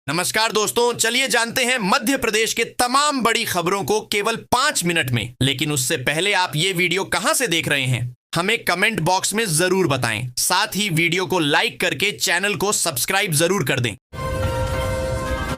नमस्कार दोस्तों, चलिए जानते हैं मध्य प्रदेश के तमाम बड़ी खबरों को केवल 5 मिनट में। लेकिन उससे पहले आप ये वीडियो कहां से देख रहे हैं हमें कमेंट बॉक्स में जरूर बताएं। साथ ही वीडियो को लाइक करके चैनल को सब्सक्राइब जरूर कर दें।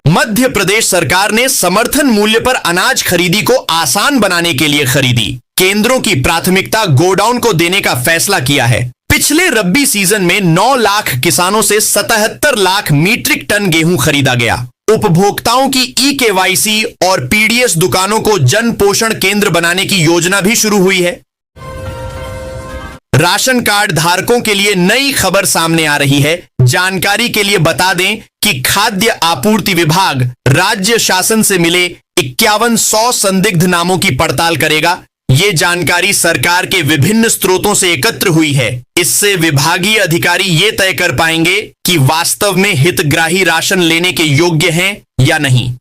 मध्य प्रदेश सरकार ने समर्थन मूल्य पर अनाज खरीदी को आसान बनाने के लिए खरीदी केंद्रों की प्राथमिकता गोडाउन को देने का फैसला किया है। पिछले रब्बी सीजन में 9 लाख किसानों से 77 लाख मीट्रिक टन गेहूं खरीदा गया। उपभोक्ताओं की ई-केवाईसी और पीडीएस दुकानों को जन पोषण केंद्र बनाने की योजना भी शुरू हुई है। राशन कार्ड धारकों के लिए नई खबर सामने आ रही है। जानकारी के लिए बता दें कि खाद्य आपूर्ति विभाग राज्य शासन से मिले 5100 संदिग्ध नामों की पड़ताल करेगा। ये जानकारी सरकार के विभिन्न स्रोतों से एकत्र हुई है। इससे विभागीय अधिकारी ये तय कर पाएंगे कि वास्तव में हितग्राही राशन लेने के योग्य हैं या नहीं।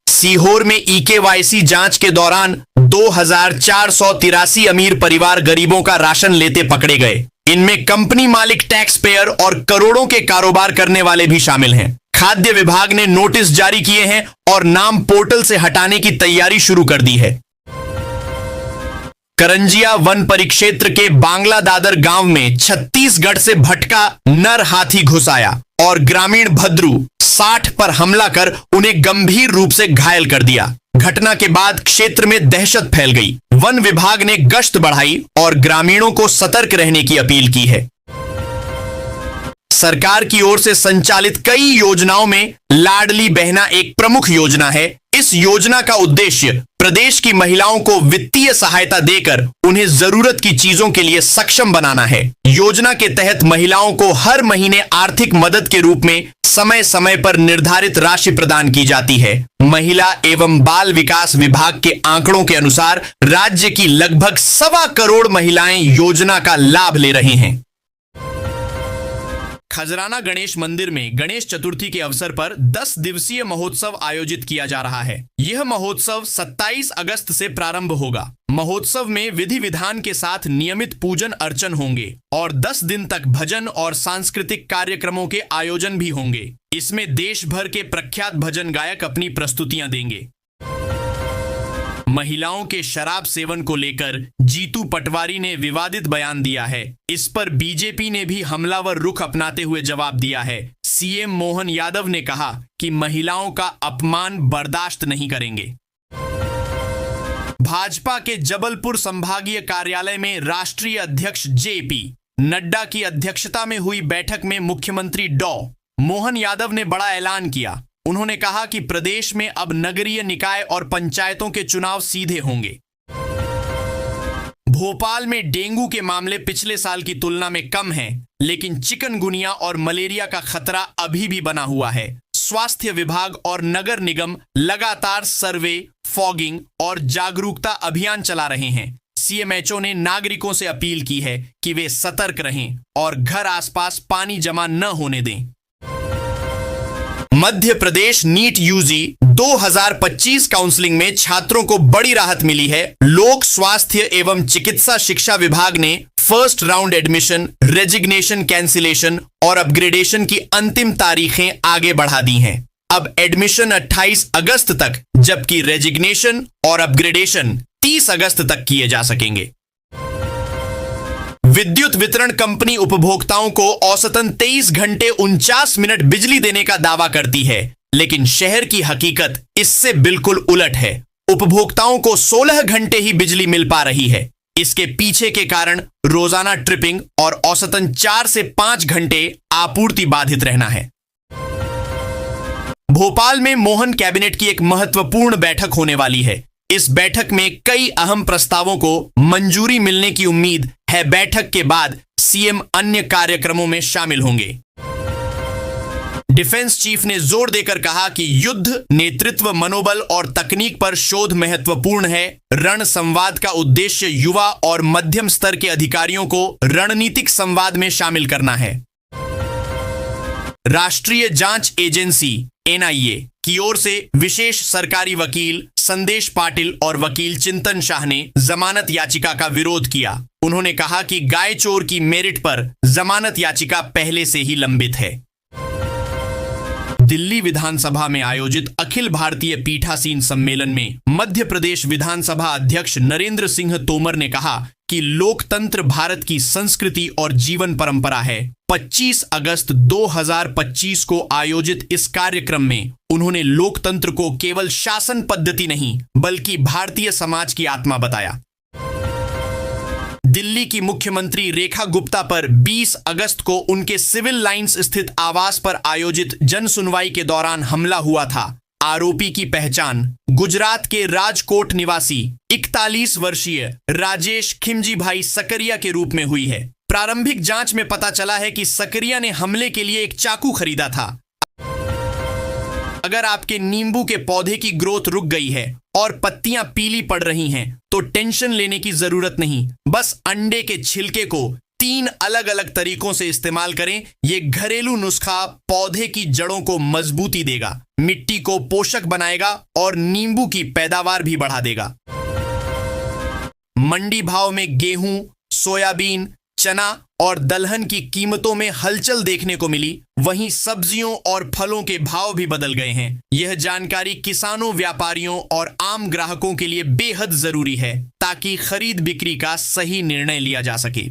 सीहोर में ई-केवाईसी जांच के दौरान 2483 अमीर परिवार गरीबों का राशन लेते पकड़े गए। इनमें कंपनी मालिक, टैक्स पेयर और करोड़ों के कारोबार करने वाले भी शामिल हैं। खाद्य विभाग ने नोटिस जारी किए हैं और नाम पोर्टल से हटाने की तैयारी शुरू कर दी है। करंजिया वन परिक्षेत्र के बांग्ला दादर गांव में छत्तीसगढ़ से भटका नर हाथी घुस आया और ग्रामीण भद्रू 60 पर हमला कर उन्हें गंभीर रूप से घायल कर दिया। घटना के बाद क्षेत्र में दहशत फैल गई। वन विभाग ने गश्त बढ़ाई और ग्रामीणों को सतर्क रहने की अपील की है। सरकार की ओर से संचालित कई योजनाओं में लाडली बहना एक प्रमुख योजना है। इस योजना का उद्देश्य प्रदेश की महिलाओं को वित्तीय सहायता देकर उन्हें जरूरत की चीजों के लिए सक्षम बनाना है। योजना के तहत महिलाओं को हर महीने आर्थिक मदद के रूप में समय समय पर निर्धारित राशि प्रदान की जाती है। महिला एवं बाल विकास विभाग के आंकड़ों के अनुसार राज्य की लगभग 1.25 करोड़ महिलाएं योजना का लाभ ले रही हैं। खजराना गणेश मंदिर में गणेश चतुर्थी के अवसर पर 10 दिवसीय महोत्सव आयोजित किया जा रहा है। यह महोत्सव 27 अगस्त से प्रारंभ होगा। महोत्सव में विधि विधान के साथ नियमित पूजन अर्चन होंगे और 10 दिन तक भजन और सांस्कृतिक कार्यक्रमों के आयोजन भी होंगे। इसमें देश भर के प्रख्यात भजन गायक अपनी प्रस्तुतियां देंगे। महिलाओं के शराब सेवन को लेकर जीतू पटवारी ने विवादित बयान दिया है। इस पर बीजेपी ने भी हमलावर रुख अपनाते हुए जवाब दिया है। सीएम मोहन यादव ने कहा कि महिलाओं का अपमान बर्दाश्त नहीं करेंगे। भाजपा के जबलपुर संभागीय कार्यालय में राष्ट्रीय अध्यक्ष जेपी नड्डा की अध्यक्षता में हुई बैठक में मुख्यमंत्री डॉ मोहन यादव ने बड़ा ऐलान किया। उन्होंने कहा कि प्रदेश में अब नगरीय निकाय और पंचायतों के चुनाव सीधे होंगे। भोपाल में डेंगू के मामले पिछले साल की तुलना में कम हैं, लेकिन चिकनगुनिया और मलेरिया का खतरा अभी भी बना हुआ है। स्वास्थ्य विभाग और नगर निगम लगातार सर्वे, फॉगिंग और जागरूकता अभियान चला रहे हैं। सीएमएचओ ने नागरिकों से अपील की है कि वे सतर्क रहें और घर आसपास पानी जमा न होने दें। Madhya Pradesh NEET UG 2025 counselling में छात्रों को बड़ी राहत मिली है। लोक स्वास्थ्य एवं चिकित्सा शिक्षा विभाग ने first round admission, resignation, cancellation और अपग्रेडेशन की अंतिम तारीखें आगे बढ़ा दी हैं। अब एडमिशन 28 अगस्त तक, जबकि रेजिग्नेशन और अपग्रेडेशन 30 अगस्त तक किए जा सकेंगे। विद्युत वितरण कंपनी उपभोक्ताओं को औसतन 23 घंटे 49 मिनट बिजली देने का दावा करती है, लेकिन शहर की हकीकत इससे बिल्कुल उलट है। उपभोक्ताओं को 16 घंटे ही बिजली मिल पा रही है। इसके पीछे के कारण रोजाना ट्रिपिंग और औसतन 4 से 5 घंटे आपूर्ति बाधित रहना है। भोपाल में मोहन कैबिनेट की एक महत्वपूर्ण बैठक होने वाली है। इस बैठक में कई अहम प्रस्तावों को मंजूरी मिलने की उम्मीद है। बैठक के बाद सीएम अन्य कार्यक्रमों में शामिल होंगे। डिफेंस चीफ ने जोर देकर कहा कि युद्ध, नेतृत्व, मनोबल और तकनीक पर शोध महत्वपूर्ण है। रण संवाद का उद्देश्य युवा और मध्यम स्तर के अधिकारियों को रणनीतिक संवाद में शामिल करना है। राष्ट्रीय जांच एजेंसी एनआईए की ओर से विशेष सरकारी वकील संदेश पाटिल और वकील चिंतन शाह ने जमानत याचिका का विरोध किया। उन्होंने कहा कि गाय चोर की मेरिट पर जमानत याचिका पहले से ही लंबित है। दिल्ली विधानसभा में आयोजित अखिल भारतीय पीठासीन सम्मेलन में मध्य प्रदेश विधानसभा अध्यक्ष नरेंद्र सिंह तोमर ने कहा कि लोकतंत्र भारत की संस्कृति और जीवन परंपरा है। 25 अगस्त 2025 को आयोजित इस कार्यक्रम में उन्होंने लोकतंत्र को केवल शासन पद्धति नहीं बल्कि भारतीय समाज की आत्मा बताया। दिल्ली की मुख्यमंत्री रेखा गुप्ता पर 20 अगस्त को उनके सिविल लाइंस स्थित आवास पर आयोजित जन सुनवाई के दौरान हमला हुआ था। आरोपी की पहचान गुजरात के राजकोट निवासी 41 वर्षीय राजेश खिमजी भाई सकरिया के रूप में हुई है। प्रारंभिक जांच में पता चला है कि सकरिया ने हमले के लिए एक चाकू खरीदा था। अगर आपके नींबू के पौधे की ग्रोथ रुक गई है और पत्तियां पीली पड़ रही हैं, तो टेंशन लेने की जरूरत नहीं। बस अंडे के छिलके को 3 अलग अलग तरीकों से इस्तेमाल करें। यह घरेलू नुस्खा पौधे की जड़ों को मजबूती देगा, मिट्टी को पोषक बनाएगा और नींबू की पैदावार भी बढ़ा देगा। मंडी भाव में गेहूं, सोयाबीन, चना और दलहन की कीमतों में हलचल देखने को मिली। वहीं सब्जियों और फलों के भाव भी बदल गए हैं। यह जानकारी किसानों, व्यापारियों और आम ग्राहकों के लिए बेहद जरूरी है ताकि खरीद बिक्री का सही निर्णय लिया जा सके।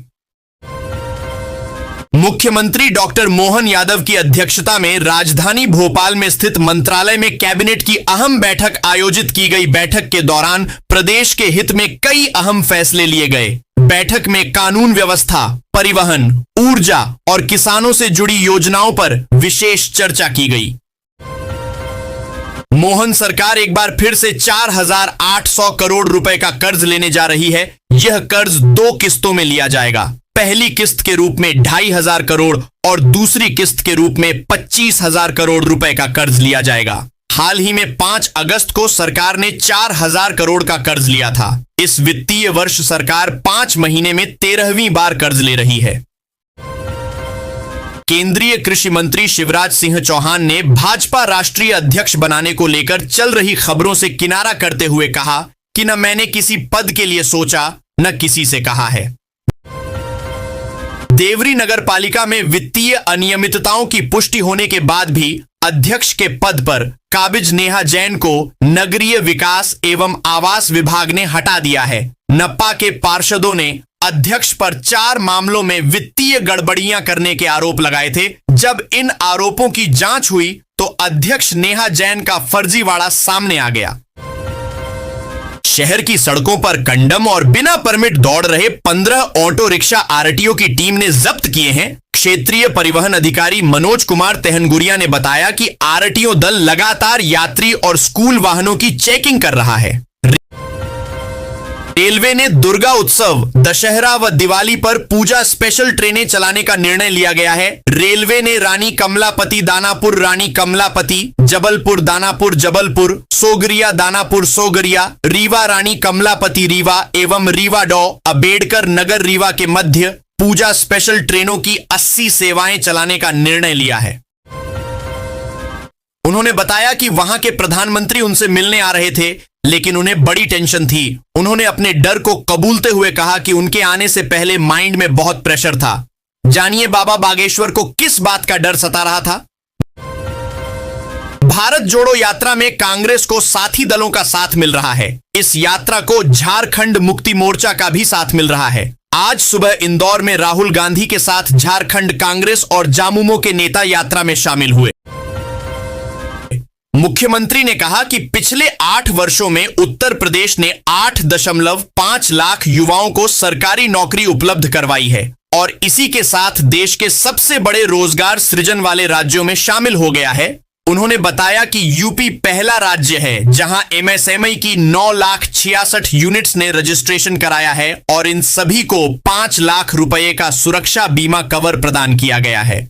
मुख्यमंत्री डॉक्टर मोहन यादव की अध्यक्षता में राजधानी भोपाल में स्थित मंत्रालय में कैबिनेट की अहम बैठक आयोजित की गई। बैठक के दौरान प्रदेश के हित में कई अहम फैसले लिए गए। बैठक में कानून व्यवस्था, परिवहन, ऊर्जा और किसानों से जुड़ी योजनाओं पर विशेष चर्चा की गई। मोहन सरकार एक बार फिर से 4,800 करोड़ रुपए का कर्ज लेने जा रही है। यह कर्ज 2 किस्तों में लिया जाएगा। पहली किस्त के रूप में 2,500 करोड़ और दूसरी किस्त के रूप में 25,000 करोड़ रुपए का कर्ज लिया जाएगा। हाल ही में 5 अगस्त को सरकार ने 4,000 करोड़ का कर्ज लिया था। इस वित्तीय वर्ष सरकार 5 महीने में 13वीं बार कर्ज ले रही है। केंद्रीय कृषि मंत्री शिवराज सिंह चौहान ने भाजपा राष्ट्रीय अध्यक्ष बनाने को लेकर चल रही खबरों से किनारा करते हुए कहा कि न मैंने किसी पद के लिए सोचा, न किसी से कहा है। देवरी नगर पालिका में वित्तीय अनियमितताओं की पुष्टि होने के बाद भी अध्यक्ष के पद पर काबिज नेहा जैन को नगरीय विकास एवं आवास विभाग ने हटा दिया है। नप्पा के पार्षदों ने अध्यक्ष पर 4 मामलों में वित्तीय गड़बड़ियां करने के आरोप लगाए थे। जब इन आरोपों की जांच हुई तो अध्यक्ष नेहा जैन का फर्जीवाड़ा सामने आ गया। शहर की सड़कों पर कंडम और बिना परमिट दौड़ रहे 15 ऑटो रिक्शा आरटीओ की टीम ने जब्त किए हैं। क्षेत्रीय परिवहन अधिकारी मनोज कुमार तेहनगुरिया ने बताया कि आरटीओ दल लगातार यात्री और स्कूल वाहनों की चेकिंग कर रहा है। रेलवे ने दुर्गा उत्सव, दशहरा व दिवाली पर पूजा स्पेशल ट्रेनें चलाने का निर्णय लिया गया है। रेलवे ने रानी कमलापति दानापुर, रानी कमलापति, जबलपुर दानापुर जबलपुर, सोगरिया दानापुर सोगरिया, रीवा रानी कमलापति रीवा एवं रीवा डॉ अम्बेडकर नगर रीवा के मध्य पूजा स्पेशल ट्रेनों की 80 सेवाएं चलाने का निर्णय लिया है। उन्होंने बताया कि वहां के प्रधानमंत्री उनसे मिलने आ रहे थे, लेकिन उन्हें बड़ी टेंशन थी। उन्होंने अपने डर को कबूलते हुए कहा कि उनके आने से पहले माइंड में बहुत प्रेशर था। जानिए बाबा बागेश्वर को किस बात का डर सता रहा था। भारत जोड़ो यात्रा में कांग्रेस को साथी दलों का साथ मिल रहा है। इस यात्रा को झारखंड मुक्ति मोर्चा का भी साथ मिल रहा है। आज सुबह इंदौर में राहुल गांधी के साथ झारखंड कांग्रेस और जामुमो के नेता यात्रा में शामिल हुए। मुख्यमंत्री ने कहा कि पिछले 8 वर्षों में उत्तर प्रदेश ने 8.5 लाख युवाओं को सरकारी नौकरी उपलब्ध करवाई है और इसी के साथ देश के सबसे बड़े रोजगार सृजन वाले राज्यों में शामिल हो गया है। उन्होंने बताया कि यूपी पहला राज्य है जहां एमएसएमई की 9,66,000 यूनिट्स ने रजिस्ट्रेशन कराया है और इन सभी को 5 लाख रुपए का सुरक्षा बीमा कवर प्रदान किया गया है।